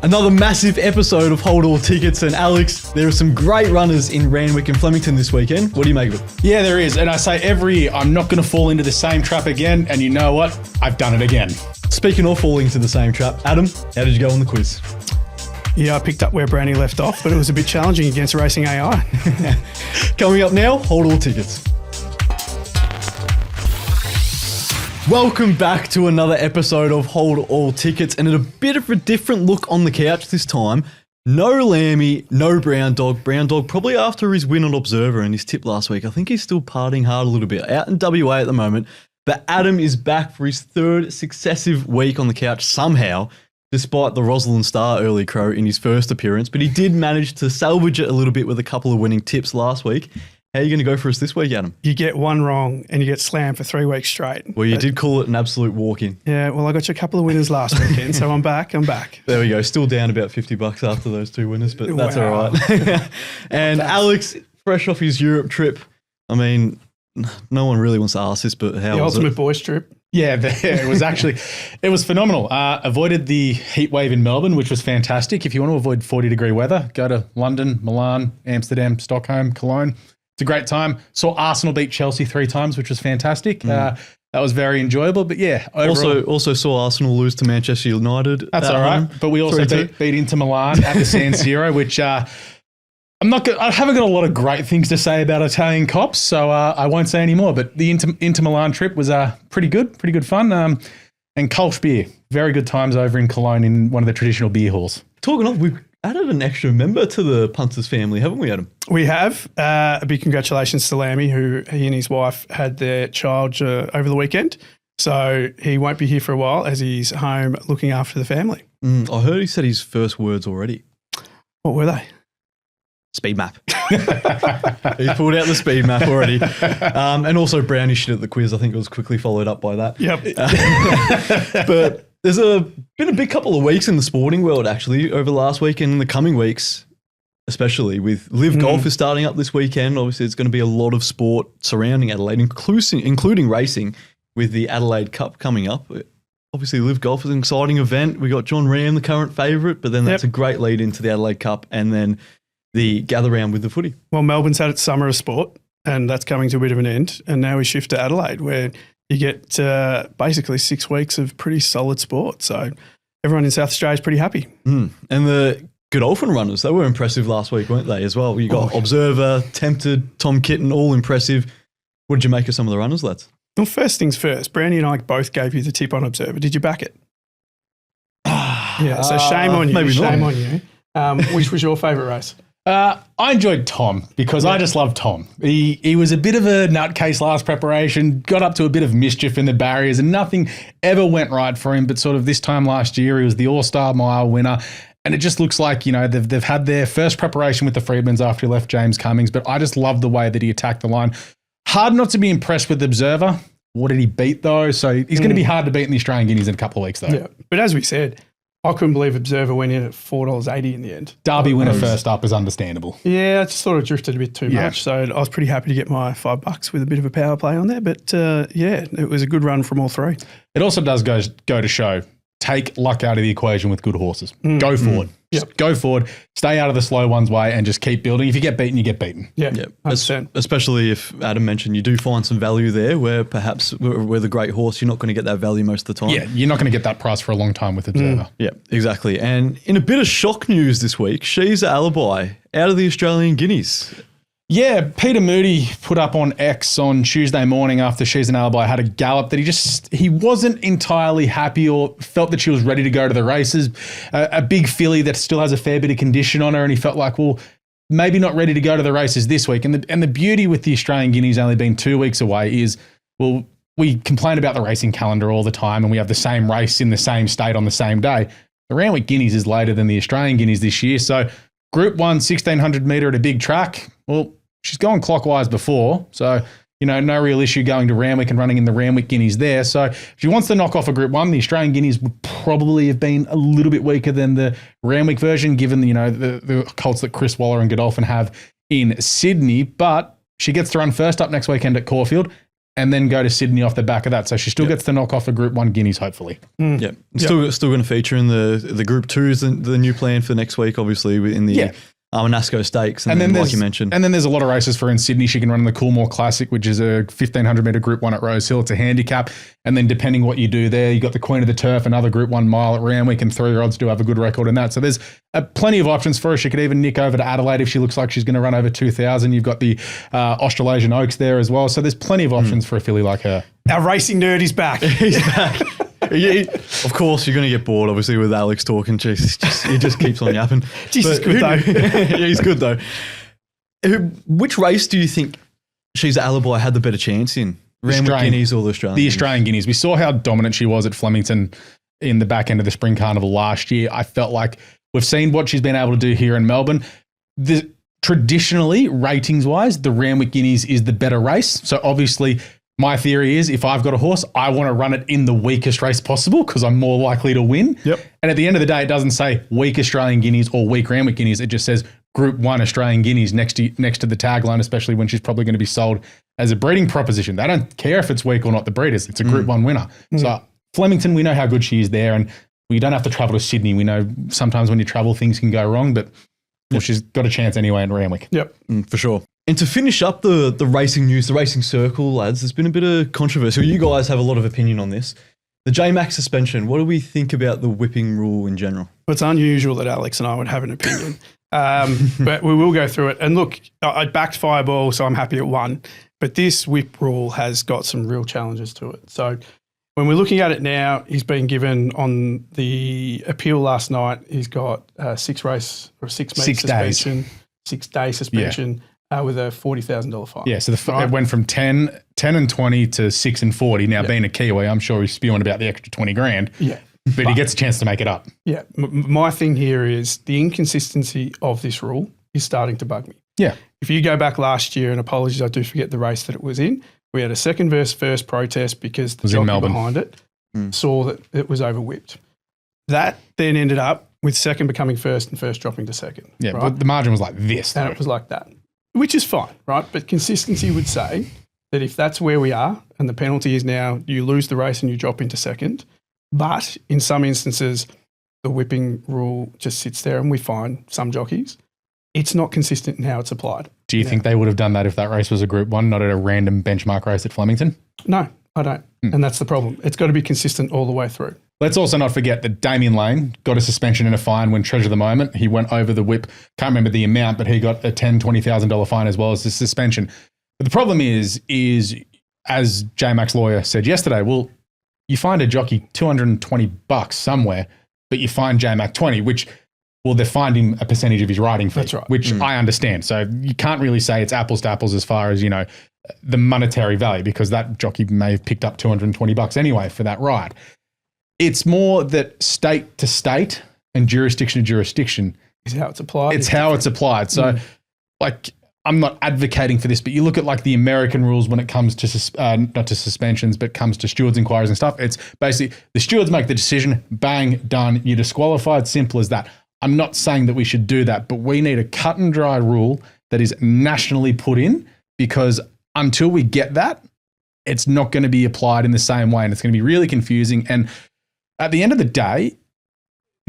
Another massive episode of Hold All Tickets, and Alex, there are some great runners in Randwick and Flemington this weekend. What do you make of it? Yeah, there is. And I say every year, I'm not going to fall into the same trap again. And you know what? I've done it again. Speaking of falling into the same trap, Adam, how did you go on the quiz? Yeah, I picked up where Brownie left off, but it was a bit challenging against Racing AI. Coming up now, Hold All Tickets. Welcome back to another episode of Hold All Tickets, and at a bit of a different look on the couch this time. No Lammy, no Brown Dog. Brown Dog probably after his win on Observer and his tip last week. I think he's still partying hard a little bit. Out in WA at the moment. But Adam is back for his third successive week on the couch somehow, despite the Rosalind Star early crow in his first appearance. But he did manage to salvage it a little bit with a couple of winning tips last week. How are you going to go for us this week, Adam? You get one wrong and you get slammed for 3 weeks straight. Well, you did call it an absolute walk-in. Yeah, well, I got you a couple of winners last weekend, so I'm back. There we go. Still down about $50 after those 2 winners, but that's all right. And thanks. Alex, fresh off his Europe trip, I mean, no one really wants to ask this, but how the was ultimate it? boys trip. Yeah, it was phenomenal. Avoided the heat wave in Melbourne, which was fantastic. If you want to avoid 40-degree weather, go to London, Milan, Amsterdam, Stockholm, Cologne. It's a great time. Saw Arsenal beat Chelsea 3 times, which was fantastic. That was very enjoyable. But yeah, overall, also saw Arsenal lose to Manchester United. That's all right. But we also beat Inter Milan at the San Siro, which I haven't got a lot of great things to say about Italian cops, so I won't say any more. But the Inter Milan trip was pretty good fun. And Kolsch beer, very good times over in Cologne in one of the traditional beer halls. Talking of, we've added an extra member to the Punters family, haven't we, Adam? We have. A big congratulations to Lammy, who he and his wife had their child over the weekend. So he won't be here for a while as he's home looking after the family. I heard he said his first words already. What were they? Speed map. He pulled out the speed map already. And also brownie shit at the quiz. I think it was quickly followed up by that. Yep. But there's been a big couple of weeks in the sporting world, actually, over the last week and in the coming weeks, especially with Live Golf is starting up this weekend. Obviously, it's going to be a lot of sport surrounding Adelaide, including racing with the Adelaide Cup coming up. Obviously, Live Golf is an exciting event. We got John Ram, the current favourite, but then that's a great lead into the Adelaide Cup and then the gather round with the footy. Well, Melbourne's had its summer of sport and that's coming to a bit of an end. And now we shift to Adelaide where you get basically 6 weeks of pretty solid sport. So everyone in South Australia is pretty happy. And the Godolphin runners, they were impressive last week, weren't they, as well? You got Observer, Tempted, Tom Kitten, all impressive. What did you make of some of the runners, lads? Well, first things first, Brownie and I both gave you the tip on Observer. Did you back it? Yeah, so shame on you. Maybe shame on you. Which was your favourite race? I enjoyed Tom because I just love Tom. He was a bit of a nutcase last preparation, got up to a bit of mischief in the barriers and nothing ever went right for him. But sort of this time last year, he was the All-Star Mile winner. And it just looks like, they've had their first preparation with the Freedmans after he left James Cummings. But I just love the way that he attacked the line. Hard not to be impressed with the Observer. What did he beat though? So he's going to be hard to beat in the Australian Guineas in a couple of weeks though. Yeah. But as we said, I couldn't believe Observer went in at $4.80 in the end. Derby winner first up is understandable. Yeah, I just thought it drifted a bit too much. So I was pretty happy to get my $5 with a bit of a power play on there. But it was a good run from all three. It also does go to show, take luck out of the equation with good horses. Go forward. Just go forward, stay out of the slow one's way and just keep building. If you get beaten, you get beaten. Yeah. Especially if Adam mentioned you do find some value there where perhaps with a great horse, you're not going to get that value most of the time. Yeah, you're not going to get that price for a long time with Observer. Yeah, exactly. And in a bit of shock news this week, She's Alibi out of the Australian Guineas. Yeah, Peter Moody put up on X on Tuesday morning after She's an Alibi had a gallop that he wasn't entirely happy or felt that she was ready to go to the races. A big filly that still has a fair bit of condition on her, and he felt like, well, maybe not ready to go to the races this week. And the beauty with the Australian Guineas only being 2 weeks away is, well, we complain about the racing calendar all the time and we have the same race in the same state on the same day. The Randwick Guineas is later than the Australian Guineas this year. So Group 1, 1,600 metre at a big track, well, she's gone clockwise before, so, no real issue going to Randwick and running in the Randwick Guineas there. So if she wants to knock off a Group 1, the Australian Guineas would probably have been a little bit weaker than the Randwick version, given, the colts that Chris Waller and Godolphin have in Sydney. But she gets to run first up next weekend at Caulfield, and then go to Sydney off the back of that. So she still gets to knock off a Group 1 Guineas, hopefully. Yeah, still going to feature in the Group 2s, the new plan for next week, obviously, in the Monasco Stakes, and then like you mentioned. And then there's a lot of races for her in Sydney. She can run in the Coolmore Classic, which is a 1,500 metre Group 1 at Rose Hill. It's a handicap. And then depending what you do there, you got the Queen of the Turf, another Group 1 mile at Randwick, and 3-year-olds do have a good record in that. So there's plenty of options for her. She could even nick over to Adelaide if she looks like she's going to run over 2,000. You've got the Australasian Oaks there as well. So there's plenty of options for a filly like her. Our racing nerd is back. He's back. Of course, you're going to get bored, obviously, with Alex talking. He just keeps on yapping. He's good, though. Yeah, he's good, though. Which race do you think She's Alibi had the better chance in? Randwick Guineas or the Australian Guineas? The Australian Guineas. We saw how dominant she was at Flemington in the back end of the Spring Carnival last year. I felt like we've seen what she's been able to do here in Melbourne. Traditionally, ratings-wise, the Randwick Guineas is the better race. So obviously, my theory is if I've got a horse, I want to run it in the weakest race possible because I'm more likely to win. Yep. And at the end of the day, it doesn't say weak Australian Guineas or weak Randwick Guineas. It just says Group 1 Australian Guineas next to the tagline, especially when she's probably going to be sold as a breeding proposition. They don't care if it's weak or not, the breeders. It's a Group 1 winner. So Flemington, we know how good she is there, and we don't have to travel to Sydney. We know sometimes when you travel, things can go wrong, but she's got a chance anyway in Randwick. Yep. For sure. And to finish up the racing news, the racing circle, lads, there's been a bit of controversy. You guys have a lot of opinion on this. The J-Max suspension, what do we think about the whipping rule in general? Well, it's unusual that Alex and I would have an opinion, but we will go through it. And look, I backed Fireball, so I'm happy it won. But this whip rule has got some real challenges to it. So when we're looking at it now, he's been given on the appeal last night, he's got a 6-metre suspension, 6-day suspension. With a $40,000 fine. Yeah, so it went from 10 and 20 to 6 and 40. Now, being a Kiwi, I'm sure he's spewing about the extra 20 grand. Yeah. But he gets a chance to make it up. Yeah. My thing here is the inconsistency of this rule is starting to bug me. Yeah. If you go back last year, and apologies, I do forget the race that it was in, we had a second versus first protest because the jockey behind it saw that it was overwhipped. That then ended up with second becoming first and first dropping to second. Yeah, right? but the margin was like this. And it was like that. Which is fine, right? But consistency would say that if that's where we are and the penalty is now you lose the race and you drop into second, but in some instances the whipping rule just sits there and we find some jockeys, it's not consistent in how it's applied. Do you think they would have done that if that race was a Group 1, not at a random benchmark race at Flemington? No, I don't. And that's the problem. It's got to be consistent all the way through. Let's also not forget that Damien Lane got a suspension and a fine when Treasure of the Moment. He went over the whip. Can't remember the amount, but he got a $20,000 fine as well as the suspension. But the problem is as J-Max lawyer said yesterday, well, you find a jockey $220 somewhere, but you find J-Max 20, which, well, they're finding a percentage of his riding fee, that's right. which I understand. So you can't really say it's apples to apples as far as, the monetary value, because that jockey may have picked up $220 anyway for that ride. It's more that state to state and jurisdiction to jurisdiction is how it's applied. It's how it's applied. So, I'm not advocating for this, but you look at the American rules when it comes to not to suspensions, but comes to stewards' inquiries and stuff. It's basically the stewards make the decision, bang, done. You're disqualified. Simple as that. I'm not saying that we should do that, but we need a cut and dry rule that is nationally put in, because until we get that, it's not going to be applied in the same way, and it's going to be really confusing. And at the end of the day,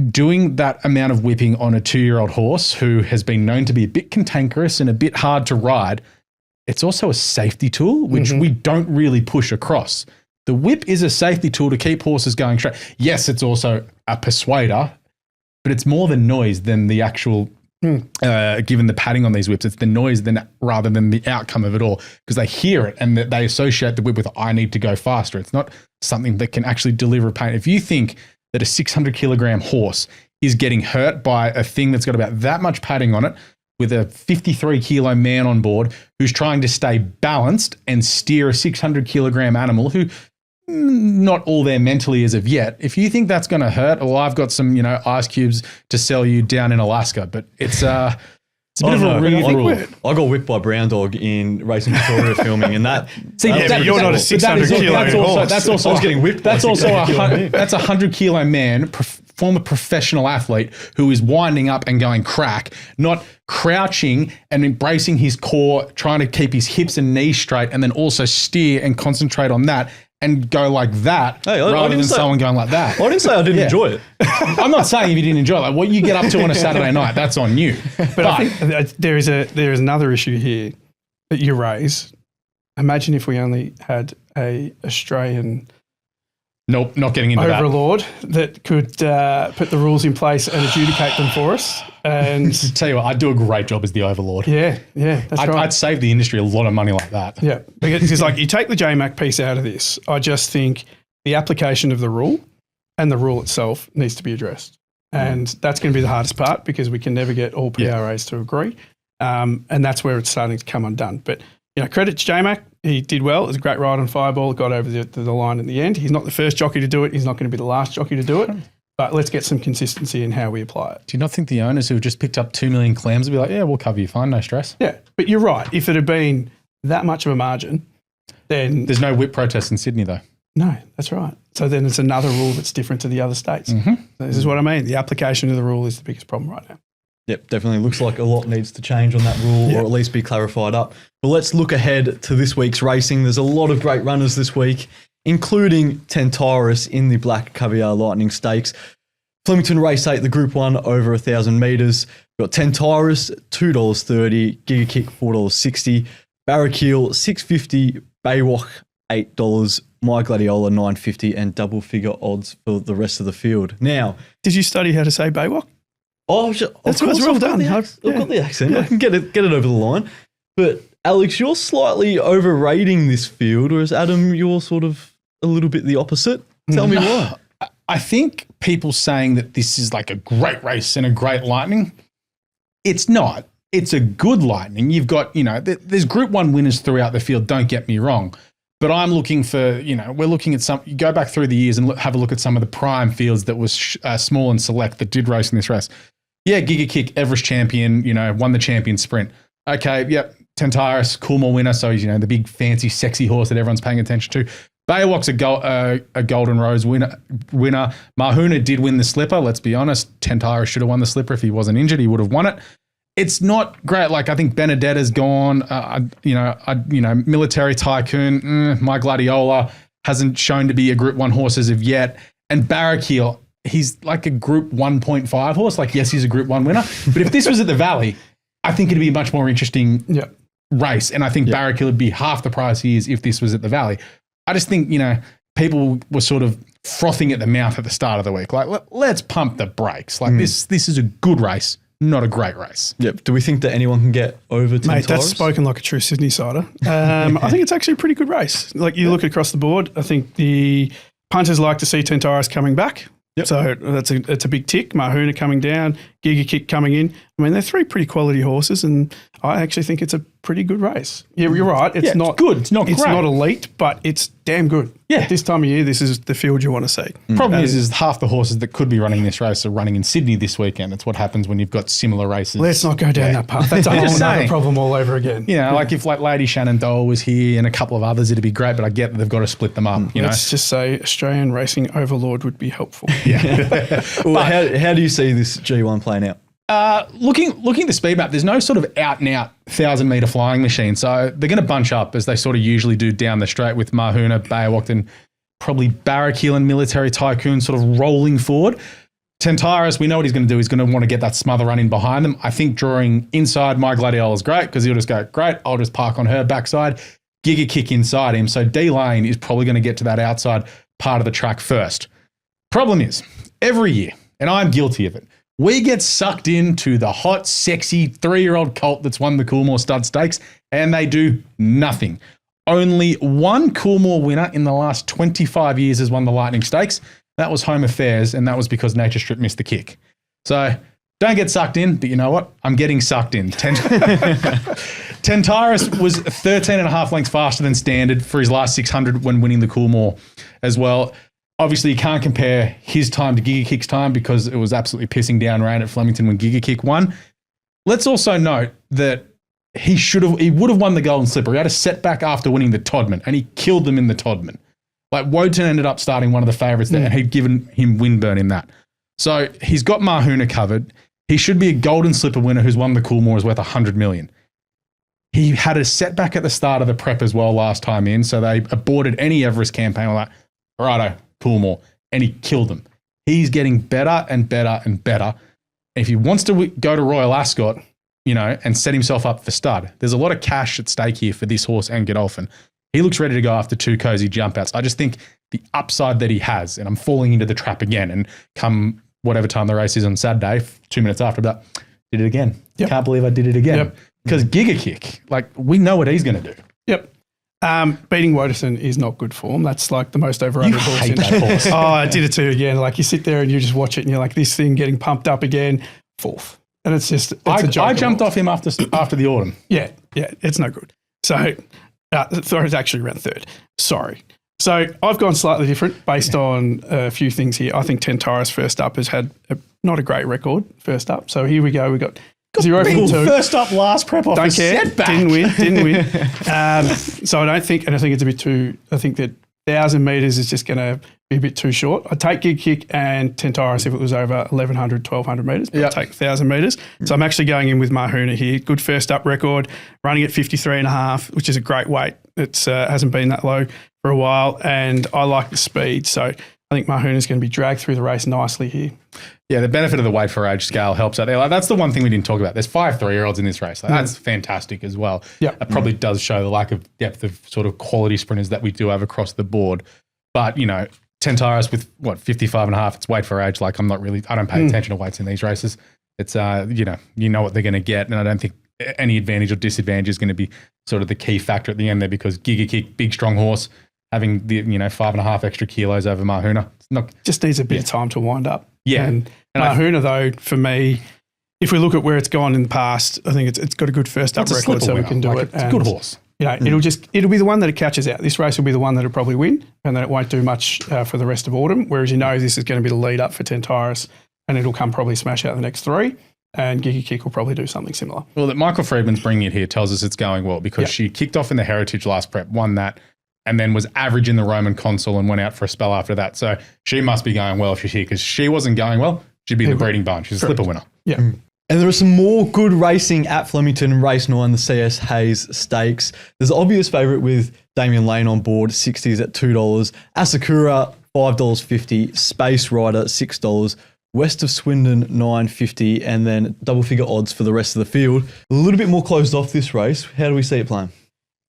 doing that amount of whipping on a 2-year-old horse who has been known to be a bit cantankerous and a bit hard to ride, it's also a safety tool, which we don't really push across. The whip is a safety tool to keep horses going straight. Yes, it's also a persuader, but it's more the noise than the actual, given the padding on these whips, it's the noise rather than the outcome of it all, because they hear it and they associate the whip with, I need to go faster. It's not something that can actually deliver pain. If you think that a 600 kilogram horse is getting hurt by a thing that's got about that much padding on it with a 53 kilo man on board who's trying to stay balanced and steer a 600 kilogram animal who not all there mentally as of yet. If you think that's going to hurt, well, I've got some, ice cubes to sell you down in Alaska, but it's a It's a bit of a rude rule. I got whipped by Brown Dog in Racing Victoria filming, and that. but you're not a 600 kilo horse. That's also I was getting whipped. That's also that's 100 kilo man, former professional athlete who is winding up and going crack, not crouching and embracing his core, trying to keep his hips and knees straight, and then also steer and concentrate on that and go like that rather than someone going like that. I didn't say I didn't enjoy it. I'm not saying if you didn't enjoy it, like what you get up to on a Saturday night, that's on you. But I think there is another issue here that you raise. Imagine if we only had a Australian Nope, not getting into overlord that could put the rules in place and adjudicate them for us. And tell you what, I'd do a great job as the overlord. Yeah, that's right. I'd save the industry a lot of money like that. Yeah, because like you take the JMac piece out of this, I just think the application of the rule and the rule itself needs to be addressed. And that's going to be the hardest part because we can never get all PRAs to agree. And that's where it's starting to come undone. But, credit to JMac. He did well. It was a great ride on Fireball. Got over the line in the end. He's not the first jockey to do it. He's not going to be the last jockey to do it. But let's get some consistency in how we apply it. Do you not think the owners who have just picked up 2 million clams would be like, yeah, we'll cover you fine, no stress? Yeah, but you're right. If it had been that much of a margin, then... There's no whip protest in Sydney, though. No, that's right. So then it's another rule that's different to the other states. So this is what I mean. The application of the rule is the biggest problem right now. Yep, definitely looks like a lot needs to change on that rule or at least be clarified up. But let's look ahead to this week's racing. There's a lot of great runners this week, including Tentaris in the Black Caviar Lightning Stakes. Flemington Race 8, the Group 1 over 1,000 metres. We've got Tentaris, $2.30, Giga Kick, $4.60, Barraquil, $6.50, Baywalk, $8, My Gladiola, $9.50, and double figure odds for the rest of the field. Now, did you study how to say Baywalk? Oh, that's well done. I've got the accent. I can get it over the line. But Alex, you're slightly overrating this field, whereas Adam, you're sort of a little bit the opposite. Tell me why. I think people saying that this is like a great race and a great Lightning, it's not. It's a good Lightning. You've got, there's Group 1 winners throughout the field, don't get me wrong. But I'm looking for, we're looking at you go back through the years and have a look at some of the prime fields that was small and select that did race in this race. Yeah, Giga Kick, Everest champion, won the champion sprint. Okay, yep, Tentaris, Coolmore winner, so he's, the big, fancy, sexy horse that everyone's paying attention to. Baywalk's a Golden Rose winner. Mahuna did win the slipper, let's be honest. Tentaris should have won the slipper if he wasn't injured. He would have won it. It's not great. Like, I think Benedetta's gone. Military Tycoon, My Gladiola hasn't shown to be a Group 1 horse as of yet. And Barraquil, he's like a Group 1.5 horse. Like, yes, he's a Group 1 winner. But if this was at the Valley, I think it'd be a much more interesting race. And I think Barraquil would be half the price he is if this was at the Valley. I just think, people were sort of frothing at the mouth at the start of the week. Like, let's pump the brakes. Like, this is a good race, not a great race. Yep. Do we think that anyone can get over Tentaris? Mate, that's spoken like a true Sydney sider. I think it's actually a pretty good race. Like, you look across the board, I think the punters like to see Tentaris coming back. Yep. So that's a big tick. Mahuna coming down, Giga Kick coming in. I mean, they're 3 pretty quality horses, and I actually think it's a pretty good race. Yeah, you're right. It's not good. It's not great. It's not elite, but it's damn good. Yeah. At this time of year, this is the field you want to see. Problem is half the horses that could be running this race are running in Sydney this weekend. It's what happens when you've got similar races. Let's not go down that path. That's a whole other problem all over again. Like if Lady Shenandoah was here and a couple of others, it'd be great, but I get that they've got to split them up. Let's just say Australian Racing Overlord would be helpful. Yeah. Well, how do you see this G1 playing out? Looking at the speed map, there's no sort of out and out 1,000-meter flying machine. So they're going to bunch up as they sort of usually do down the straight with Mahuna, Baywalk, and probably Barraquil and Military Tycoon sort of rolling forward. Tentaris, we know what he's going to do. He's going to want to get that smother run in behind them. I think drawing inside My Gladiola is great because he'll just go, great, I'll just park on her backside. Giga Kick inside him. So D-Lane is probably going to get to that outside part of the track first. Problem is, every year, and I'm guilty of it, we get sucked into the hot, sexy 3-year-old colt that's won the Coolmore Stud Stakes, and they do nothing. Only one Coolmore winner in the last 25 years has won the Lightning Stakes. That was Home Affairs, and that was because Nature Strip missed the kick. So don't get sucked in, but you know what? I'm getting sucked in. Tentaris was 13 and a half lengths faster than standard for his last 600 when winning the Coolmore as well. Obviously, you can't compare his time to Giga Kick's time because it was absolutely pissing down rain at Flemington when Giga Kick won. Let's also note that he would have won the Golden Slipper. He had a setback after winning the Todman, and he killed them in the Todman. Like, Wotan ended up starting one of the favourites there, and he'd given him Winburn in that. So he's got Mahuna covered. He should be a Golden Slipper winner who's won the Coolmore is worth $100 million. He had a setback at the start of the prep as well last time in, so they aborted any Everest campaign. Like, righto, Coolmore, and he killed them. He's getting better and better and better. If he wants to go to Royal Ascot, and set himself up for stud, there's a lot of cash at stake here for this horse and Godolphin. He looks ready to go after 2 cozy jump outs. I just think the upside that he has, and I'm falling into the trap again, and come whatever time the race is on Saturday, 2 minutes after that, did it again. Yep. Can't believe I did it again. Because Giga Kick, we know what he's going to do. Yep. Beating Wotan is not good form. That's like the most overrated horse. Hate that horse. Oh, I did it too again. Like, you sit there and you just watch it and you're like, this thing getting pumped up again, 4th. And it's just, a joke. I jumped off him after the autumn. Yeah, it's no good. So, it's actually around 3rd. Sorry. So, I've gone slightly different based on a few things here. I think Tentaris first up has had not a great record first up. So, here we go. We got 0 from 2. First up, last prep off. Don't care. Setback. Didn't win. So, I think it's a bit too, I think that 1,000 metres is just going to be a bit too short. I'd take Gig Kick and Tentaris if it was over 1,100, 1,200 metres, but I'd take 1,000 metres. So I'm actually going in with Mahuna here. Good first up record, running at 53.5, which is a great weight. It hasn't been that low for a while, and I like the speed. So I think Mahuna's going to be dragged through the race nicely here. Yeah, the benefit of the weight for age scale helps out there. Like, that's the one thing we didn't talk about. There's 5 3-year-olds in this race. That's fantastic as well. Yeah, it probably does show the lack of depth of sort of quality sprinters that we do have across the board. But, Tentaris with 55.5, it's weight for age. Like, I don't pay attention to weights in these races. It's, you know what they're going to get. And I don't think any advantage or disadvantage is going to be sort of the key factor at the end there, because Giga Kick, big, strong horse, having the, 5.5 extra kilos over Mahuna. Just needs a bit of time to wind up. Yeah. And Mahuna, though, for me, if we look at where it's gone in the past, I think it's got a good first up record, so we can do it. It's a good horse. It'll be the one that it catches out. This race will be the one that it'll probably win, and then it won't do much for the rest of autumn. Whereas this is going to be the lead up for Tentaris, and it'll come probably smash out the next 3. And Giga Kick will probably do something similar. Well, that Michael Friedman's bringing it here tells us it's going well, because she kicked off in the Heritage last prep, won that, and then was average in the Roman Consul and went out for a spell after that. So she must be going well if she's here, because she wasn't going well. She'd be the breeding barn. She's a slipper winner. Yeah. And there are some more good racing at Flemington, race 9, the CS Hayes Stakes. There's an obvious favourite with Damien Lane on board, 60s at $2. Asakura, $5.50. Space Rider, $6. West of Swindon, $9.50. And then double figure odds for the rest of the field. A little bit more closed off this race. How do we see it playing?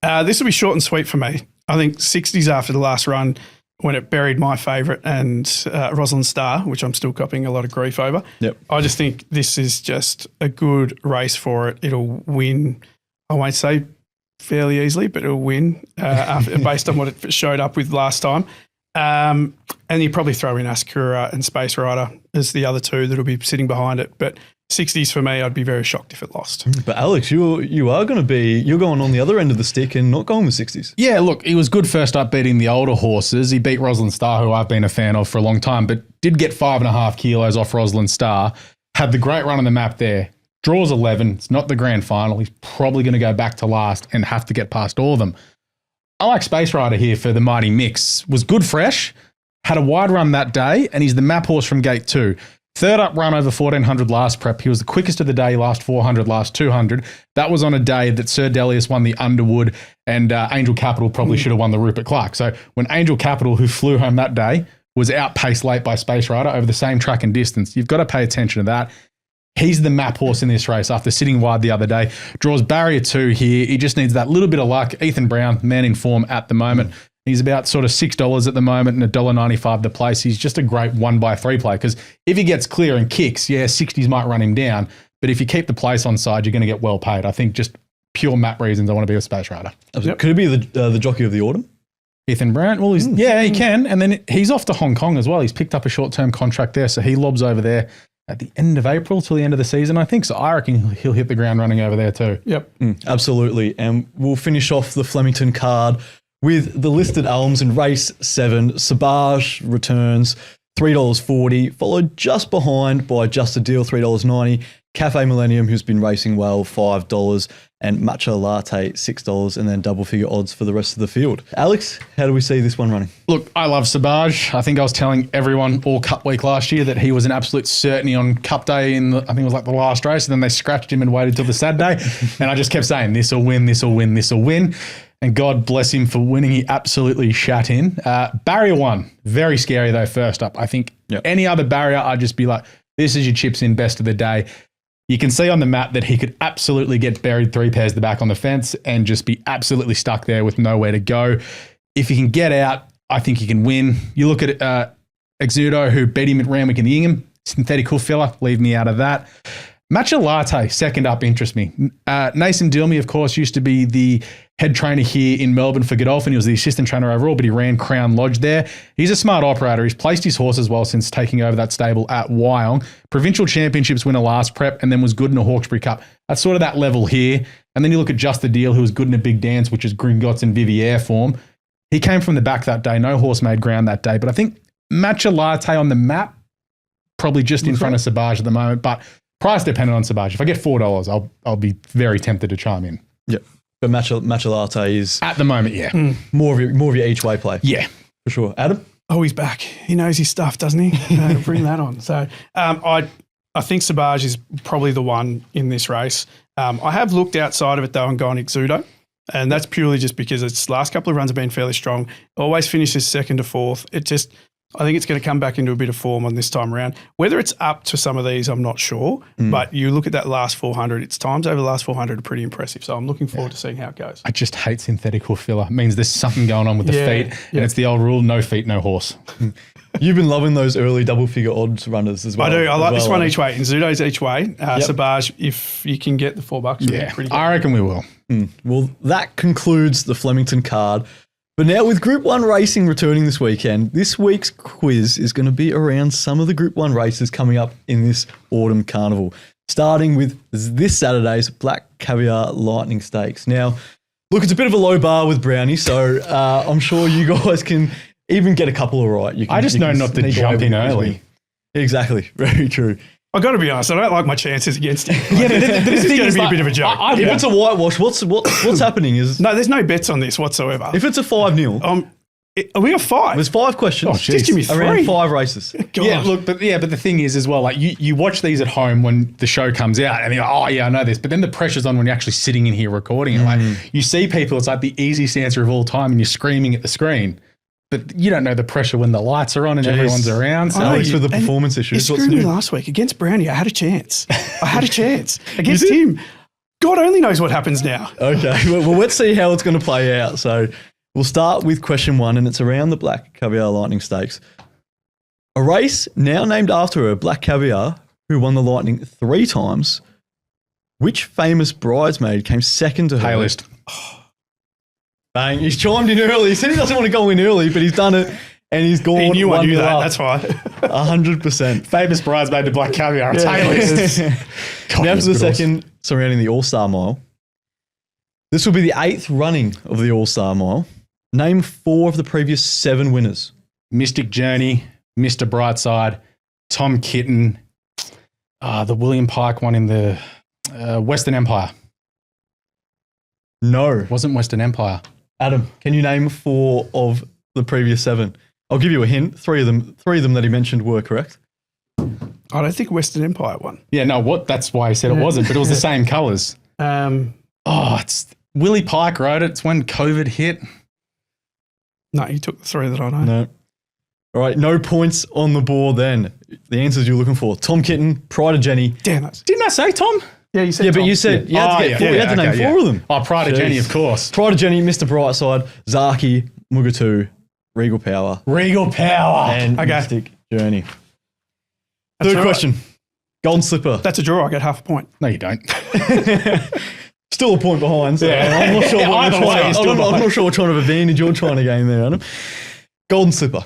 This will be short and sweet for me. I think 60s after the last run, when it buried my favourite and Rosalind Star, which I'm still copying a lot of grief over. Yep. I just think this is just a good race for it. It'll win, I won't say fairly easily, but it'll win based on what it showed up with last time. And you probably throw in Asakura and Space Rider as the other two that'll be sitting behind it. But 60s for me, I'd be very shocked if it lost. But Alex, you are going to be, you're going on the other end of the stick and not going with 60s. Yeah, look, he was good first up beating the older horses. He beat Rosalind Star, who I've been a fan of for a long time, but did get 5.5 kilos off Rosalind Star. Had the great run on the map there. Draws 11. It's not the grand final. He's probably going to go back to last and have to get past all of them. I like Space Rider here for the mighty mix. Was good fresh, had a wide run that day, and he's the map horse from gate 2. Third up run over 1,400 last prep. He was the quickest of the day, last 400, last 200. That was on a day that Sir Delius won the Underwood, and Angel Capital probably should have won the Rupert Clark. So when Angel Capital, who flew home that day, was outpaced late by Space Rider over the same track and distance, you've got to pay attention to that. He's the map horse in this race after sitting wide the other day. Draws barrier 2 here. He just needs that little bit of luck. Ethan Brown, man in form at the moment. He's about sort of $6 at the moment and $1.95 the place. He's just a great 1x3 play, because if he gets clear and kicks, 60s might run him down. But if you keep the place on side, you're going to get well paid. I think just pure map reasons, I want to be a Space Rider. Yep. Could it be the jockey of the autumn? Ethan Brown? Well, he can. And then he's off to Hong Kong as well. He's picked up a short-term contract there, so he lobs over there at the end of April till the end of the season, I think. So I reckon he'll hit the ground running over there too. Yep. Absolutely. And we'll finish off the Flemington card with the listed Elms in race 7. Sabaj returns. $3.40, followed just behind by Just a Deal, $3.90. Cafe Millennium, who's been racing well, $5, and Matcha Latte, $6, and then double figure odds for the rest of the field. Alex, how do we see this one running? Look, I love Sabaj. I think I was telling everyone all Cup week last year that he was an absolute certainty on Cup day I think it was like the last race, and then they scratched him and waited till the Saturday. And I just kept saying, this will win, this will win, this will win. And God bless him for winning. He absolutely shat in. Barrier 1, very scary though, first up. I think any other barrier, I'd just be like, this is your chips in best of the day. You can see on the map that he could absolutely get buried 3 pairs to the back on the fence and just be absolutely stuck there with nowhere to go. If he can get out, I think he can win. You look at Exudo, who beat him at Randwick in the Ingham. Synthetic hoof filler, leave me out of that. Matcha Latte, second up, interests me. Nathan Dilmy, of course, used to be the head trainer here in Melbourne for Godolphin. He was the assistant trainer overall, but he ran Crown Lodge there. He's a smart operator. He's placed his horse as well since taking over that stable at Wyong. Provincial Championships winner last prep, and then was good in a Hawkesbury Cup. That's sort of that level here. And then you look at Just the Deal, who was good in a big dance, which is Gringotts and Vivier form. He came from the back that day. No horse made ground that day. But I think Matcha Latte on the map, probably just in front of Sabaj at the moment, but price dependent on Sabaj. If I get $4, I'll be very tempted to chime in. Yep. But Matcha Latte is at the moment, more of your each way play. Yeah, for sure. Adam? Oh, he's back. He knows his stuff, doesn't he? Bring that on. So I think Sabaj is probably the one in this race. I have looked outside of it though and gone Exudo, and that's purely just because its last couple of runs have been fairly strong. Always finishes second to fourth. I think it's going to come back into a bit of form on this time around. Whether it's up to some of these, I'm not sure. But you look at that last 400, its times over the last 400 are pretty impressive. So I'm looking forward to seeing how it goes. I just hate synthetic hoof filler. It means there's something going on with the feet. And it's the old rule, no feet, no horse. You've been loving those early double figure odds runners as well. I do. I like this one each way. Inzudo's each way. Sabaj, if you can get the $4, it'll be pretty good. I reckon we will. Well, that concludes the Flemington card. But now with Group 1 racing returning this weekend, this week's quiz is going to be around some of the Group 1 races coming up in this autumn carnival, starting with this Saturday's Black Caviar Lightning Stakes. Now, look, it's a bit of a low bar with Brownie, so I'm sure you guys can even get a couple of right. I just know not to jump in early. Exactly. Very true. I've got to be honest, I don't like my chances against him. This is going to be a bit of a joke. If it's a whitewash, what's happening is... No, there's no bets on this whatsoever. If it's a 5-0... we got 5. There's 5 questions. Just give me 3. Around 5 races. God. But the thing is as well, like you watch these at home when the show comes out and you're like, oh yeah, I know this. But then the pressure's on when you're actually sitting in here recording it. Like you see people, it's like the easiest answer of all time and you're screaming at the screen. But you don't know the pressure when the lights are on and everyone's around. So Alex with the performance issues. You screwed me last week against Brownie. I had a chance. Against him. God only knows what happens now. Okay, well, let's see how it's going to play out. So we'll start with question 1, and it's around the Black Caviar Lightning Stakes. A race now named after her, Black Caviar, who won the Lightning 3 times. Which famous bridesmaid came second to her? Playlist. Bang, he's chimed in early. He said he doesn't want to go in early, but he's done it and he's gone. He knew I knew that, up. that's why. 100%. Famous bridesmaid to Black Caviar. It's A-list. Now for the second surrounding the All-Star Mile. This will be the 8th running of the All-Star Mile. Name 4 of the previous 7 winners. Mystic Journey, Mr. Brightside, Tom Kitten, the William Pike one in the Western Empire. No. It wasn't Western Empire. Adam, can you name 4 of the previous 7? I'll give you a hint. 3 of them that he mentioned were correct. I don't think Western Empire won. Yeah, no, that's why I said it wasn't, but it was the same colours. It's Willie Pike wrote it. It's when COVID hit. No, you took the 3 that I know. No. All right, no points on the board then. The answers you're looking for. Tom Kitten, Pride of Jenny. Damn it. Didn't I say Tom? Yeah, you said Yeah, Tom. but you said you had to get 4. You had to name 4 of them. Oh, Pride of Jenny, of course. Pride of Jenny, Mr. Brightside, Zaki, Mugatu, Regal Power. And Mystic Journey. Third question. Golden Slipper. That's a draw. I get half a point. No, you don't. Still a point behind. So I'm not sure I'm not sure what kind of advantage you're trying to gain there, Adam. Golden Slipper.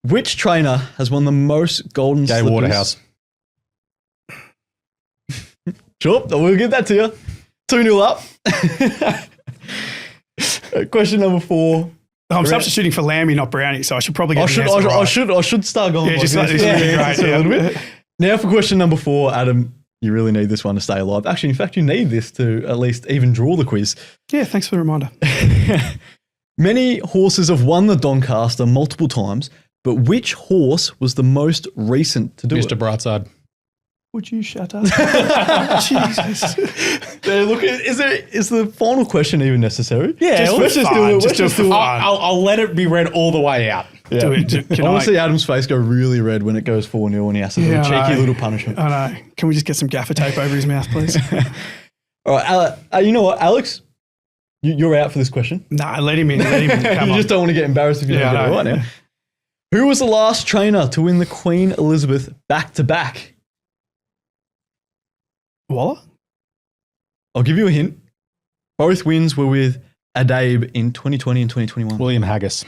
Which trainer has won the most golden Gay slippers? Waterhouse. Sure, we'll give that to you. 2-0 up. Question number 4. I'm substituting for Lammy, not Brownie, so I should probably get the answer right. I should start going. Yeah, just like this would be great. A little bit. Now for question number 4, Adam. You really need this one to stay alive. Actually, in fact, you need this to at least even draw the quiz. Yeah, thanks for the reminder. Many horses have won the Doncaster multiple times, but which horse was the most recent to do Mr. it? Brightside. Would you shut up? Jesus. There, look, is the final question even necessary? Yeah, let's just do it. Just do it for fun. I'll let it be read all the way out. Yeah. Do it. I want to see Adam's face go really red when it goes 4-0 and he has to do a cheeky little punishment. I know. Can we just get some gaffer tape over his mouth, please? All right, you know what, Alex? You're out for this question. Nah, let him in. Come You on. just don't want to get embarrassed if you don't get it right now. Who was the last trainer to win the Queen Elizabeth back-to-back? Waller? I'll give you a hint. Both wins were with Adabe in 2020 and 2021. William Haggis.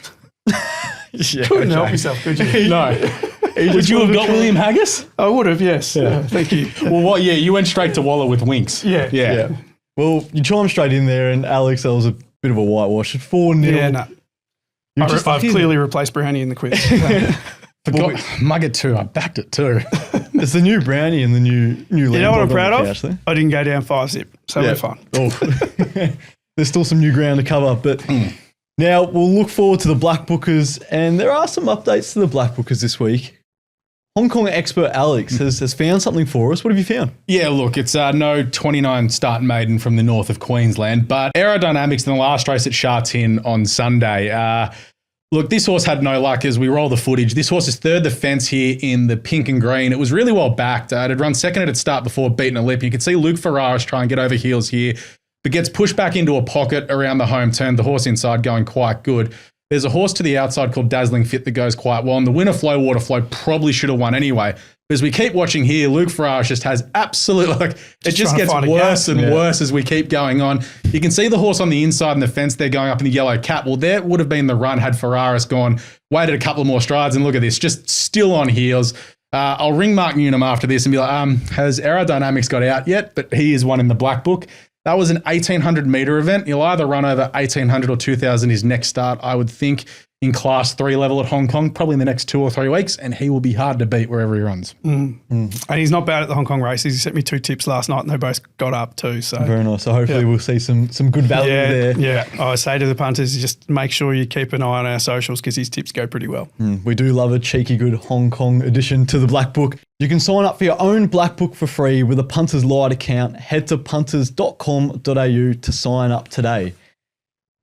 Yeah, Couldn't help myself, could you? No. Would you have got William Haggis? I would have, yes. Thank you. Well, what? Yeah, you went straight to Waller with Winks. Yeah. Well, you chimed straight in there, and Alex, that was a bit of a whitewash. 4-0. Yeah, no. I've clearly replaced Brownie in the quiz. Mug it too. I backed it too. It's the new Brownie and the new You know what I'm proud of? Actually. I didn't go down 5-zip, so we're fine. Oh. There's still some new ground to cover, but now we'll look forward to the Black Bookers, and there are some updates to the Black Bookers this week. Hong Kong expert Alex has found something for us. What have you found? Yeah, look, it's no 29 start maiden from the north of Queensland, but aerodynamics in the last race at Sha Tin on Sunday. Look, this horse had no luck as we roll the footage. This horse is third the fence here in the pink and green. It was really well backed. It had run second at its start before beating a lip. You can see Luke Ferraris try and get over heels here, but gets pushed back into a pocket around the home turn. The horse inside going quite good. There's a horse to the outside called Dazzling Fit that goes quite well. And the winner, Flow Water Flow, probably should have won anyway. But as we keep watching here, Luke Ferraris just has absolutely, it just gets worse and worse as we keep going on. You can see the horse on the inside and the fence there going up in the yellow cap. Well, there would have been the run had Ferraris gone, waited a couple more strides, and look at this, just still on heels. I'll ring Mark Newnham after this and be like, has aerodynamics got out yet? But he is one in the black book. That was an 1,800 metre event. He'll either run over 1,800 or 2,000 his next start, I would think, in Class 3 level at Hong Kong, probably in the next 2 or 3 weeks, and he will be hard to beat wherever he runs. And he's not bad at the Hong Kong races. He sent me 2 tips last night, and they both got up too. So very nice. So hopefully we'll see some good value there. Yeah, I say to the punters, just make sure you keep an eye on our socials because his tips go pretty well. We do love a cheeky good Hong Kong addition to the Black Book. You can sign up for your own Black Book for free with a Punters Lite account. Head to punters.com.au to sign up today.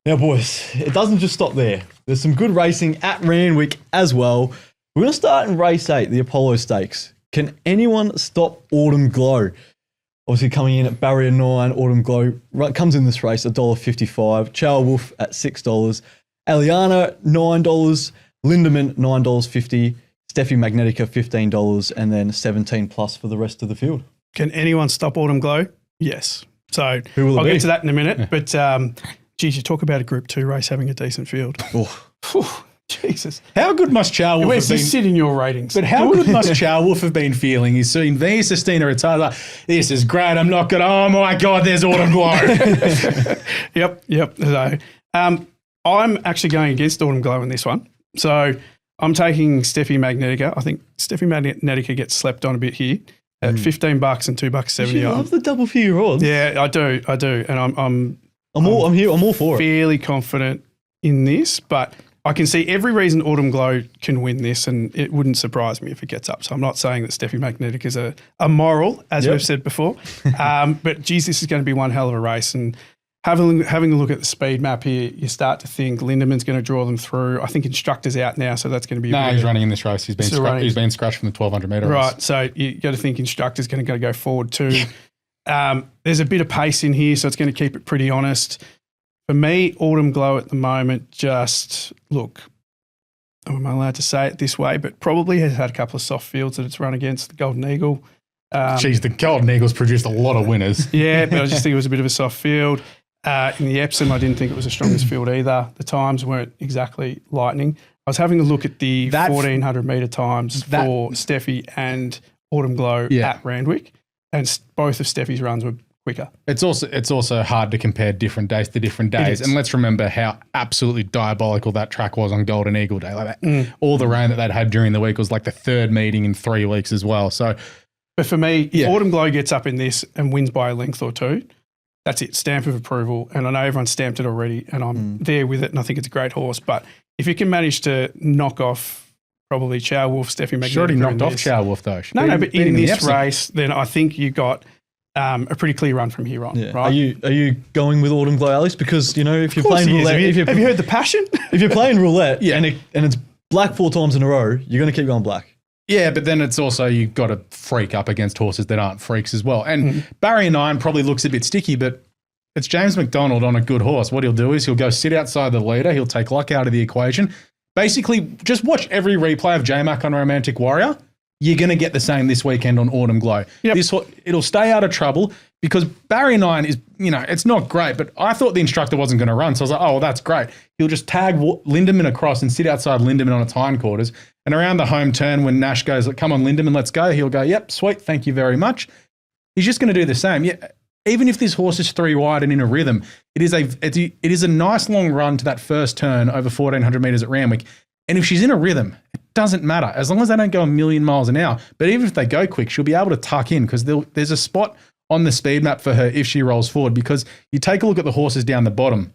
Now, boys, it doesn't just stop there. There's some good racing at Randwick as well. We're going to start in race 8, the Apollo Stakes. Can anyone stop Autumn Glow? Obviously coming in at barrier 9, Autumn Glow comes in this race $1.55. Chow Wolf at $6. Aliana, $9. Lindemann, $9.50. Steffi Magnetica, $15. And then 17 plus for the rest of the field. Can anyone stop Autumn Glow? Yes. So I'll get to that in a minute. But, geez, you talk about a Group 2 race having a decent field. Jesus. How good must Chow Wolf Where's have he been? sit in your ratings? But how good must Chow Wolf have been feeling? He's seen V. Sistina retire. Like, this is great. I'm not good. Oh, my God, there's Autumn Glow. Yep. So, I'm actually going against Autumn Glow in this one. So I'm taking Steffi Magnetica. I think Steffi Magnetica gets slept on a bit here at $15 and $2.70. You love the double figure odds. Yeah, I do. And I'm all for it. Fairly confident in this, but I can see every reason Autumn Glow can win this, and it wouldn't surprise me if it gets up. So I'm not saying that Steffi Magnetic is a moral, as we've said before. But geez, this is going to be one hell of a race. And having a look at the speed map here, you start to think Lindemann's going to draw them through. I think Instructor's out now, so that's going to be he's running in this race. He's been scratched from the 1,200 metre race. Right, so you got to think Instructor's going to go forward too. There's a bit of pace in here, so it's going to keep it pretty honest. For me, Autumn Glow at the moment, just look, am I allowed to say it this way, but probably has had a couple of soft fields that it's run against. The Golden Eagle. The Golden Eagle's produced a lot of winners. Yeah, but I just think it was a bit of a soft field. In the Epsom, I didn't think it was the strongest field either. The times weren't exactly lightning. I was having a look at the 1,400 metre times for Steffi and Autumn Glow at Randwick, and both of Steffi's runs were quicker. It's also hard to compare different days to different days. And let's remember how absolutely diabolical that track was on Golden Eagle Day. Like that, all the rain that they'd had during the week was like the third meeting in 3 weeks as well. So, but for me, if Autumn Glow gets up in this and wins by a length or two, that's it, stamp of approval. And I know everyone's stamped it already, and I'm there with it, and I think it's a great horse. But if you can manage to knock off probably Chow Wolf, Steffi Magnetic. She's already knocked off Chow Wolf though. No, but in this race, then I think you got a pretty clear run from here on. Yeah. Right? Are you going with Autumn Glow, Alex? Because if you're playing roulette, have you heard the passion? If you're playing roulette, and it's black 4 times in a row, you're going to keep going black. Yeah, but then it's also you've got to freak up against horses that aren't freaks as well. And Barrier 9 probably looks a bit sticky, but it's James McDonald on a good horse. What he'll do is he'll go sit outside the leader. He'll take luck out of the equation. Basically, just watch every replay of J-Mac on Romantic Warrior. You're going to get the same this weekend on Autumn Glow. Yep. It'll stay out of trouble because Barrier 9 is, it's not great, but I thought the instructor wasn't going to run. So I was like, oh, well, that's great. He'll just tag Lindemann across and sit outside Lindemann on its hindquarters. And around the home turn, when Nash goes, come on, Lindemann, let's go, he'll go, yep, sweet, thank you very much. He's just going to do the same. Yeah. Even if this horse is 3 wide and in a rhythm, it is a nice long run to that first turn over 1,400 metres at Randwick. And if she's in a rhythm, it doesn't matter as long as they don't go a million miles an hour. But even if they go quick, she'll be able to tuck in because there's a spot on the speed map for her if she rolls forward. Because you take a look at the horses down the bottom,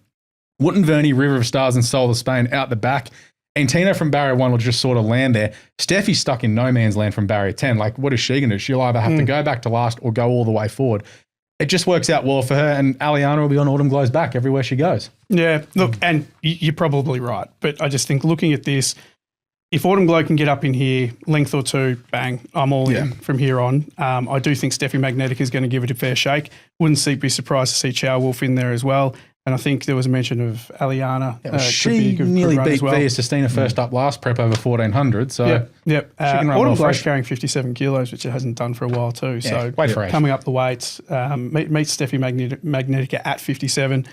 Wootton Verney, River of Stars, and Soul of Spain out the back. And Tina from Barrier 1 will just sort of land there. Steffi's stuck in no man's land from Barrier 10. Like, what is she going to do? She'll either have to go back to last or go all the way forward. It just works out well for her, and Aliana will be on Autumn Glow's back everywhere she goes. Yeah, look, and you're probably right. But I just think looking at this, if Autumn Glow can get up in here, length or two, bang, I'm all in from here on. I do think Steffi Magnetic is going to give it a fair shake. Wouldn't be surprised to see Chow Wolf in there as well. And I think there was a mention of Aliana. She nearly beat Via Sistina first up last prep over 1,400. So yep. Autumn Glow's carrying 57 kilos, which it hasn't done for a while too. Yeah, so wait for it. Coming up the weights, meet Steffi Magnetica at 57. It's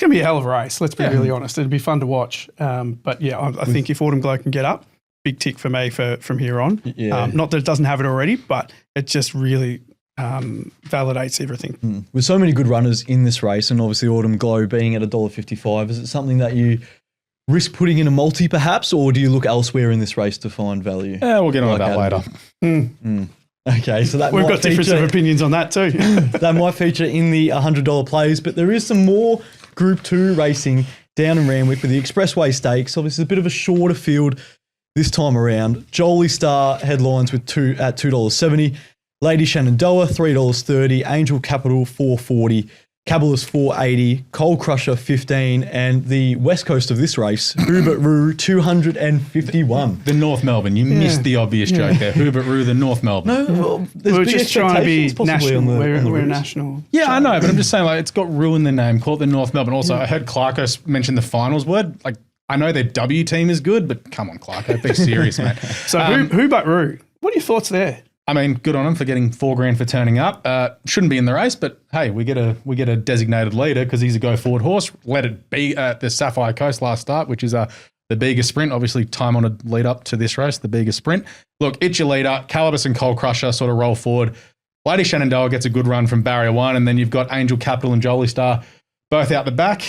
going to be a hell of a race. Let's be really honest. It'll be fun to watch. But I think if Autumn Glow can get up, big tick for me from here on. Yeah. Not that it doesn't have it already, but it just really validates everything. With so many good runners in this race, and obviously Autumn Glow being at $1.55, is it something that you risk putting in a multi perhaps, or do you look elsewhere in this race to find value? Yeah, we'll get on that later. Okay, so that we've got difference of opinions on that too. That might feature in the $100 plays, but there is some more Group 2 racing down in Randwick with the Expressway Stakes. Obviously, a bit of a shorter field this time around. Joliestar headlines with at $2.70. Lady Shenandoah, $3.30. Angel Capital, $4.40. Cabalist, $4.80. Coal Crusher, $15. And the west coast of this race, Hubert Roo, $251. The North Melbourne. You missed the obvious joke there. Hubert Roo, the North Melbourne. No, well, we're just trying to be national. We're national. Yeah, I know, but I'm just saying, it's got Roo in the name. Call it the North Melbourne. Also, I heard Clarko mention the finals word. I know their W team is good, but come on, Clarko, be serious, mate. So who but Roo? What are your thoughts there? I mean, good on him for getting $4,000 for turning up. Shouldn't be in the race, but hey, we get a designated leader because he's a go forward horse. Let it be at the Sapphire Coast last start, which is the Bega Sprint. Obviously, time on a lead up to this race, the Bega Sprint. Look, it's your leader. Calibus and Coal Crusher sort of roll forward. Lady Shenandoah gets a good run from Barrier 1, and then you've got Angel Capital and Joliestar both out the back.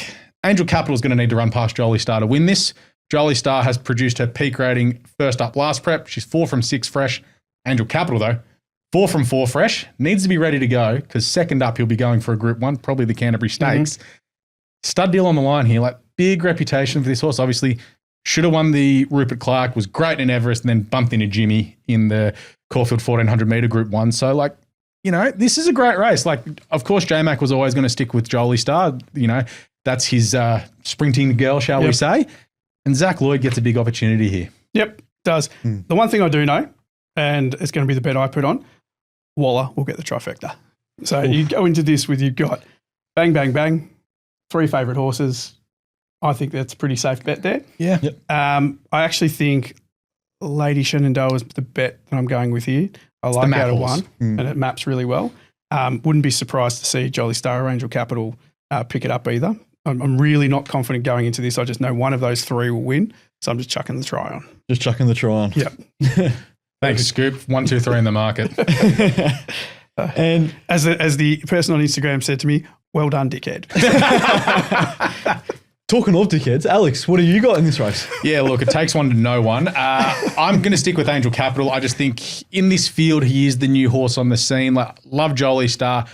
Angel Capital is going to need to run past Joliestar to win this. Joliestar has produced her peak rating first up last prep. She's 4 from 6 fresh. Angel Capital, though, 4 from 4 fresh. Needs to be ready to go because second up, he'll be going for a Group 1, probably the Canterbury Stakes. Stud deal on the line here. Big reputation for this horse. Obviously, should have won the Rupert Clark, was great in Everest, and then bumped into Jimmy in the Caulfield 1,400 metre Group 1. So, this is a great race. Of course, J-Mac was always going to stick with Joliestar. That's his sprinting girl, shall we say. And Zach Lloyd gets a big opportunity here. Yep, does. The one thing I do know, and it's going to be the bet I put on, Waller will get the trifecta. So you go into this with you've got bang, bang, bang, 3 favourite horses. I think that's a pretty safe bet there. Yeah. Yep. I actually think Lady Shenandoah is the bet that I'm going with here. I like out of 1, and it maps really well. Wouldn't be surprised to see Joliestar or Angel Capital pick it up either. I'm really not confident going into this. I just know one of those 3 will win, so I'm just chucking the try on. Just chucking the try on. Yep. Thanks, Scoop. 1, 2, 3 in the market. And As the person on Instagram said to me, well done, dickhead. talking of dickheads, Alex, what have you got in this race? Yeah, look, it takes one to know one. I'm going to stick with Angel Capital. I just think in this field, he is the new horse on the scene. Like, love Joliestar.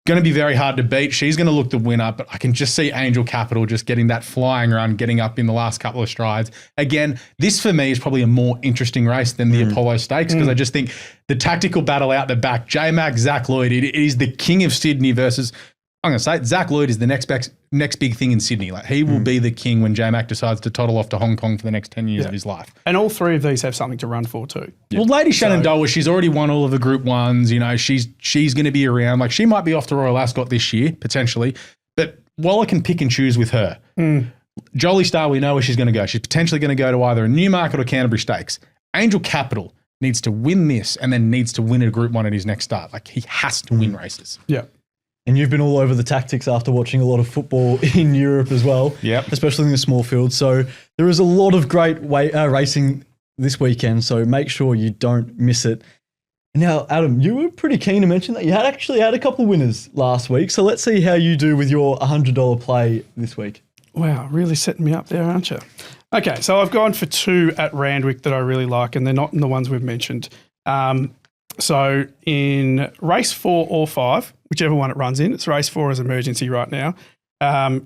Going to be very hard to beat. She's going to look the winner, but I can just see Angel Capital just getting that flying run, getting up in the last couple of strides. Again, this for me is probably a more interesting race than the Apollo Stakes because I just think the tactical battle out the back, J-Mac, Zach Lloyd, it is the king of Sydney versus, I'm going to say it, Zach Lloyd is the next big thing in Sydney. Like, he will be the king when J-Mac decides to toddle off to Hong Kong for the next 10 years of his life. And all three of these have something to run for too. Well, Lady Shenandoah, she's already won all of the Group 1s. You know, she's going to be around. Like, she might be off to Royal Ascot this year, potentially. But Waller can pick and choose with her. Joliestar, we know where she's going to go. She's potentially going to go to either a Newmarket or Canterbury Stakes. Angel Capital needs to win this and then needs to win a Group 1 at his next start. Like, he has to win races. Yeah. And you've been all over the tactics after watching a lot of football in Europe as well, especially in the small field. So there is a lot of great racing this weekend, so make sure you don't miss it. Now, Adam, you were pretty keen to mention that you had actually had a couple winners last week, so let's see how you do with your $100 play this week. Wow, really setting me up there, aren't you? Okay, so I've gone for 2 at Randwick that I really like, and they're not in the ones we've mentioned. So in race 4 or 5, whichever one it runs in, it's race 4 as emergency right now,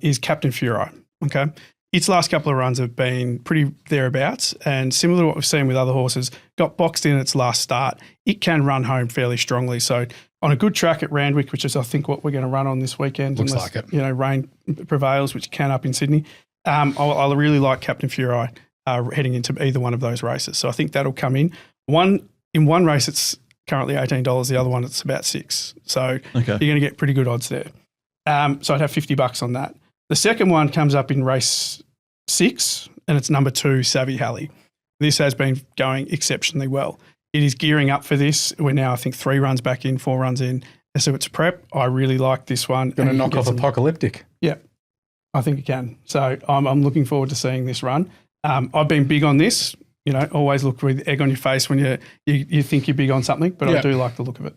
is Captain Fury. Okay. Its last couple of runs have been pretty thereabouts, and similar to what we've seen with other horses, got boxed in its last start. It can run home fairly strongly. So on a good track at Randwick, which is I think what we're going to run on this weekend, Looks unless, like it. you know, rain prevails, which can up in Sydney. I really like Captain Fury heading into either one of those races. So I think that'll come in. In one race, it's currently $18. The other one, it's about $6. So you're going to get pretty good odds there. So I'd have $50 on that. The second one comes up in race 6, and it's number 2, Savvy Halley. This has been going exceptionally well. It is gearing up for this. We're now, I think, 3 runs back in, 4 runs in. So it's prep. I really like this one. Going to knock off Apocalyptic. Yeah, I think it can. So I'm looking forward to seeing this run. I've been big on this. You know, always look with egg on your face when you think you're big on something, but I do like the look of it.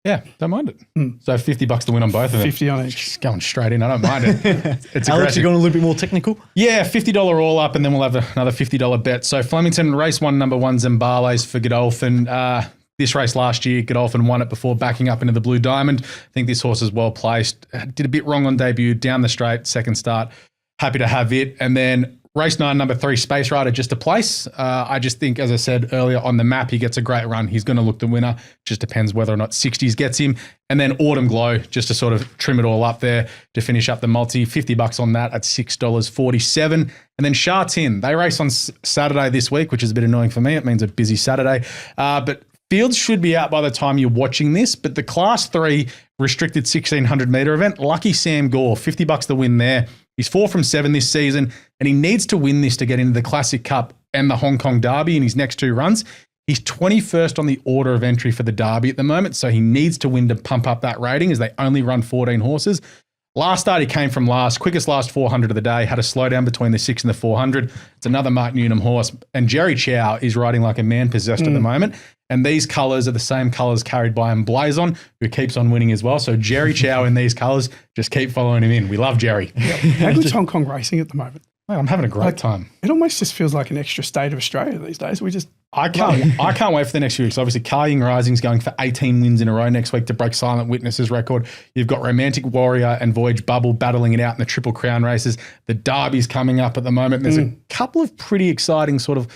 Yeah, don't mind it. So $50 to win on both of them. 50 on each. Just going straight in. I don't mind it. It's Alex, aggressive. you're going a little bit more technical? Yeah, $50 all up, and then we'll have another $50 bet. So Flemington, race 1, number 1, Zimbales for Godolphin. This race last year, Godolphin won it before backing up into the Blue Diamond. I think this horse is well placed. Did a bit wrong on debut, down the straight, second start. Happy to have it. And then race 9, number 3, Space Rider, just a place. I just think, as I said earlier, on the map, he gets a great run. He's going to look the winner. Just depends whether or not 60s gets him. And then Autumn Glow, just to sort of trim it all up there to finish up the multi. $50 on that at $6.47. And then Sha Tin, they race on Saturday this week, which is a bit annoying for me. It means a busy Saturday. But fields should be out by the time you're watching this. But the Class 3 restricted 1,600 metre event, Lucky Sam Gore, $50 to win there. He's 4 from 7 this season, and he needs to win this to get into the Classic Cup and the Hong Kong Derby in his next 2 runs. He's 21st on the order of entry for the Derby at the moment, so he needs to win to pump up that rating as they only run 14 horses. Last start, he came from last, quickest last 400 of the day, had a slowdown between the 6 and the 400. It's another Mark Newnham horse, and Jerry Chow is riding like a man possessed at the moment. And these colours are the same colours carried by Blazon, who keeps on winning as well. So Jerry Chow in these colours, just keep following him in. We love Jerry. How good's Hong Kong racing at the moment? Man, I'm having a great time. It almost just feels like an extra state of Australia these days. I can't wait for the next few weeks. Obviously, Car Ying Rising's going for 18 wins in a row next week to break Silent Witness's record. You've got Romantic Warrior and Voyage Bubble battling it out in the Triple Crown races. The Derby's coming up at the moment. There's a couple of pretty exciting sort of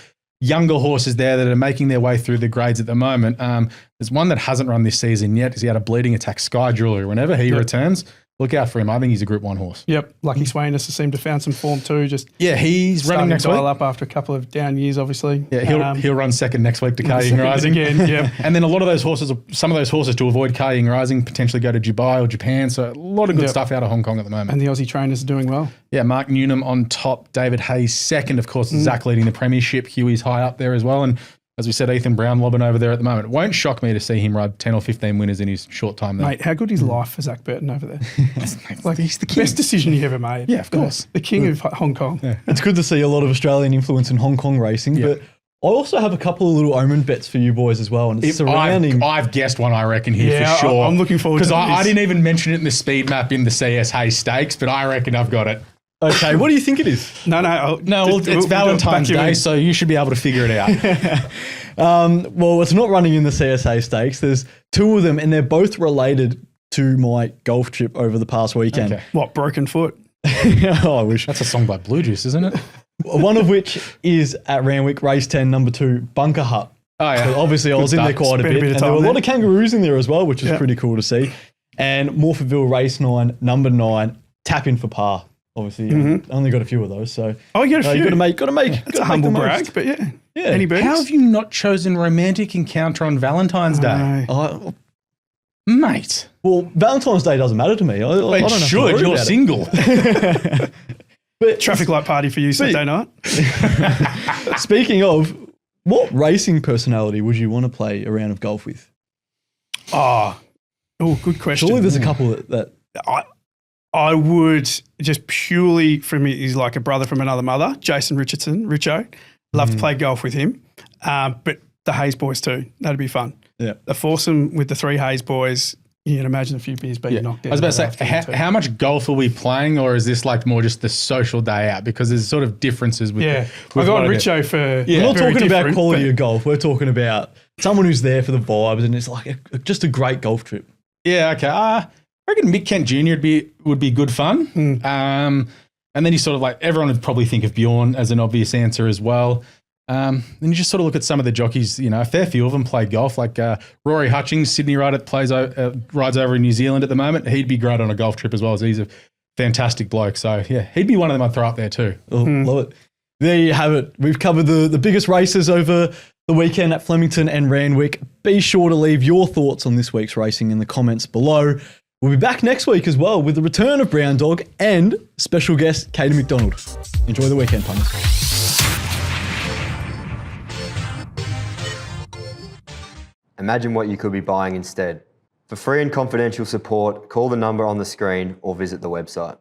younger horses there that are making their way through the grades at the moment. There's one that hasn't run this season yet because he had a bleeding attack, Sky Jewelry. Whenever he returns, look out for him. I think he's a Group 1 horse. Yep. Lucky Swain has seemed to have found some form too. He's running next week. Up after a couple of down years, obviously. Yeah, he'll run second next week to Car Ying Rising again. Yeah. And then a lot of those horses, some of those horses to avoid Car Ying Rising, potentially go to Dubai or Japan. So a lot of good stuff out of Hong Kong at the moment. And the Aussie trainers are doing well. Yeah, Mark Newnham on top, David Hayes second. Of course, Zach leading the premiership. Huey's high up there as well. And as we said, Ethan Brown lobbing over there at the moment. It won't shock me to see him ride 10 or 15 winners in his short time there. Mate, how good is life for Zach Burton over there? Like, he's the king. Best decision he ever made. Yeah, of course. The king of Hong Kong. Yeah. It's good to see a lot of Australian influence in Hong Kong racing, but I also have a couple of little omen bets for you boys as well, and it's surrounding. I've guessed one, I reckon, here Yeah, for sure. I'm looking forward to Because I this. didn't even mention it in the speed map in the CS Hay Stakes, but I reckon I've got it. Okay, what do you think it is? No. It's Valentine's Day, so you should be able to figure it out. Well, it's not running in the CSA stakes. There's two of them, and they're both related to my golf trip over the past weekend. Okay. What, broken foot? Oh, I wish. That's a song by Blue Juice, isn't it? One of which is at Randwick, race 10, number 2, Bunker Hut. Oh, yeah. So obviously, I was in there quite a Spent a bit, bit of and there were a time lot there. of kangaroos in there as well, which is Yeah. pretty cool to see. And Morpheville, race 9, number 9, tap in for par. Obviously, only got a few of those, so Oh, you got a few. you got to make. It's a humble brag, but yeah. Yeah. Any birdies? How have you not chosen romantic encounter on Valentine's Day? No. Mate. Well, Valentine's Day doesn't matter to me. I don't It have to should. worry You're about it. single. But Traffic light party for you Saturday night. speaking of, what racing personality would you want to play a round of golf with? Oh, good question. Surely there's a couple that I would just purely from he's like a brother from another mother, Jason Richardson, Richo. Love to play golf with him. But the Hayes boys too. That'd be fun. yeah. The foursome with the three Hayes boys, you can imagine a few beers being knocked out. I was about to say, how much golf are we playing, or is this like more just the social day out? Because there's sort of differences with. Yeah. with I got what I do. Richo for. We're not very talking about different, quality but- of golf. We're talking about someone who's there for the vibes, and it's like just a great golf trip. Yeah, okay. I reckon Mick Kent Jr. would be good fun. And then you sort of like, everyone would probably think of Bjorn as an obvious answer as well. Then you just sort of look at some of the jockeys, you know, a fair few of them play golf, like Rory Hutchings, Sydney rider, rides over in New Zealand at the moment. He'd be great on a golf trip as well, as he's a fantastic bloke. So, yeah, he'd be one of them I'd throw up there too. Oh, love it. There you have it. We've covered the biggest races over the weekend at Flemington and Randwick. Be sure to leave your thoughts on this week's racing in the comments below. We'll be back next week as well with the return of Brown Dog and special guest Katie McDonald. Enjoy the weekend, punters. Imagine what you could be buying instead. For free and confidential support, call the number on the screen or visit the website.